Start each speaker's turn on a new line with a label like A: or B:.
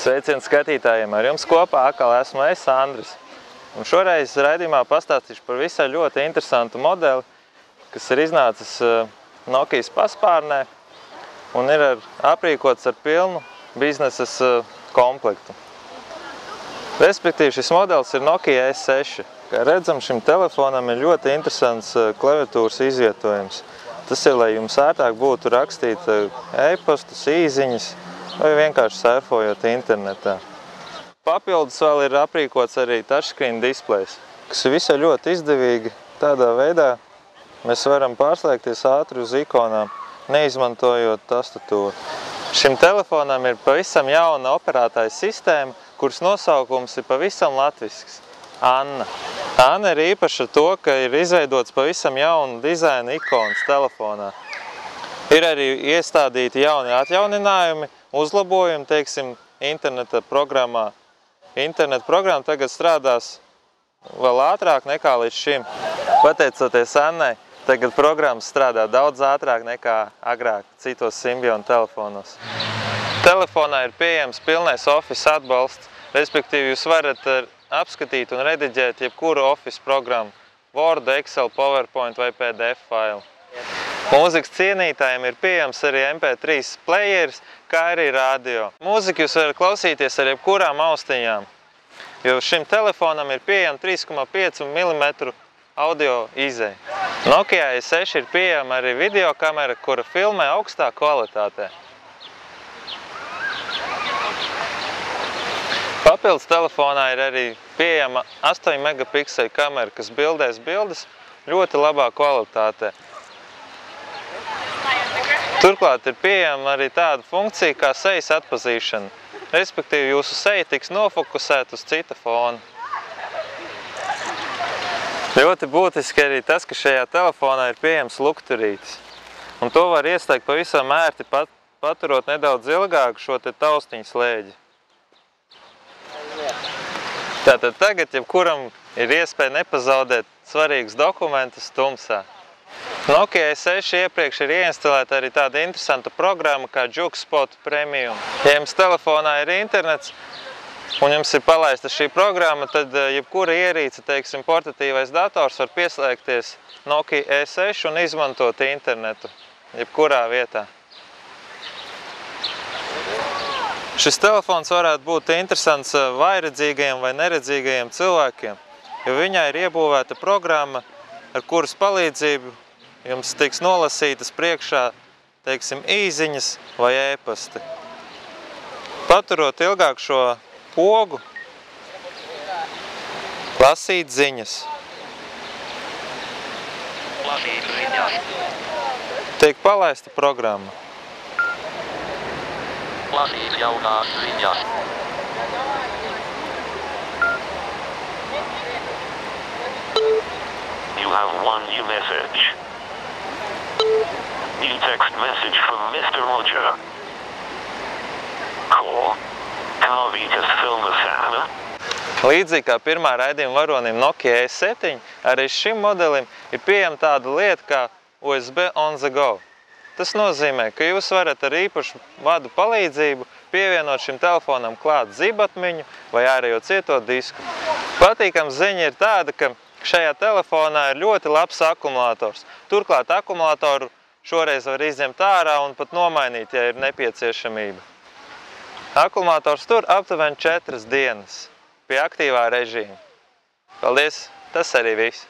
A: Sveiciens skatītājiem! Ar jums kopā atkal esmu es, Andris. Un šoreiz raidījumā pastāstīšu par visai ļoti interesantu modeli, kas ir iznācis Nokijas paspārnē un ir aprīkots ar pilnu biznesas komplektu. Respektīvi, šis modelis ir Nokia S6. Kā redzam, šim telefonam ir ļoti interesants klaviatūras izvietojums. Tas ir, lai jums ērtāk būtu rakstīt e-pastus, īziņas vai vienkārši surfojot internetā. Papildus vēl ir aprīkots arī touchscreen displejs, kas ir visai ļoti izdevīgi. Tādā veidā mēs varam pārslēgties ātri uz ikonām, neizmantojot tastatūru. Šim telefonam ir pavisam jauna operētāja sistēma, kuras nosaukums ir pavisam latvisks – Anna. Anna ir īpaša ar to, ka ir izveidots pavisam jaunu dizaina ikonas telefonā. Ir arī iestādīti jauni atjauninājumi, uzlabojumi, teiksim, interneta programmā. Interneta programma tagad strādās vēl ātrāk nekā līdz šim. Pateicoties Annai, tagad programmas strādā daudz ātrāk nekā agrāk citos Symbian telefonos. Telefonā ir pieejams pilnais Office atbalsts, respektīvi jūs varat apskatīt un rediģēt jebkuru Office programmu, Word, Excel, PowerPoint vai PDF failu. Mūzikas cienītājiem ir pieejams arī MP3 playeris, kā arī radio. Mūziku jūs varat klausīties ar jebkurām austiņām, jo šim telefonam ir pieejama 3,5 mm audio izeja. Nokia S6 ir pieejama arī video kamera, kura filmē augstā kvalitātē. Papildus telefonā ir arī pieejama 8 megapikseli kamera, kas bildēs bildes ļoti labā kvalitātē. Turklāt ir pieejama arī tāda funkcija kā sejas atpazīšana, respektīvi jūsu seja tiks nofokusēta uz cita fona. Ļoti būtiski arī tas, ka šajā telefonā ir pieejams lukturītis, un to var ieslēgt pavisam ērti, paturot nedaudz ilgāk šo te taustiņu slēģi. Tātad tagad jebkuram ir iespēja nepazaudēt svarīgus dokumentus tumsā. Nokia S6 iepriekš ir ieinstalēta arī tāda interesanta programma kā JukeSpot Premium. Ja jums telefonā ir internets un jums ir palaista šī programma, tad jebkura ierīce, teiksim, portatīvais dators var pieslēgties Nokia S6 un izmantot internetu jebkurā vietā. Šis telefons varētu būt interesants vājredzīgajiem vai neredzīgajiem cilvēkiem, jo viņā ir iebūvēta programma, ar kuras palīdzību jums tiks nolasītas priekšā, teiksim, īziņas vai e-pasti. Paturot ilgāk šo pogu, lasīt ziņas. Tiek palaista programma.
B: Lasīt jaunās ziņas. You have one new message. New text message from Mr. Roger. Ko? Kāvītas filmas Anna?
A: Līdzīgi kā pirmā raidījuma varonim Nokia S7, arī šim modelim ir pieejama tāda lieta kā USB on the go. Tas nozīmē, ka jūs varat ar īpašu vadu palīdzību pievienot šim telefonam klāt zibatmiņu vai ārējo cieto disku. Patīkams ziņa ir tāda, ka šajā telefonā ir ļoti labs akumulators. Turklāt akumulatoru šoreiz var izņemt ārā un pat nomainīt, ja ir nepieciešamība. Akumulators tur aptuveni 4 dienas pie aktīvā režīma. Paldies, tas arī viss.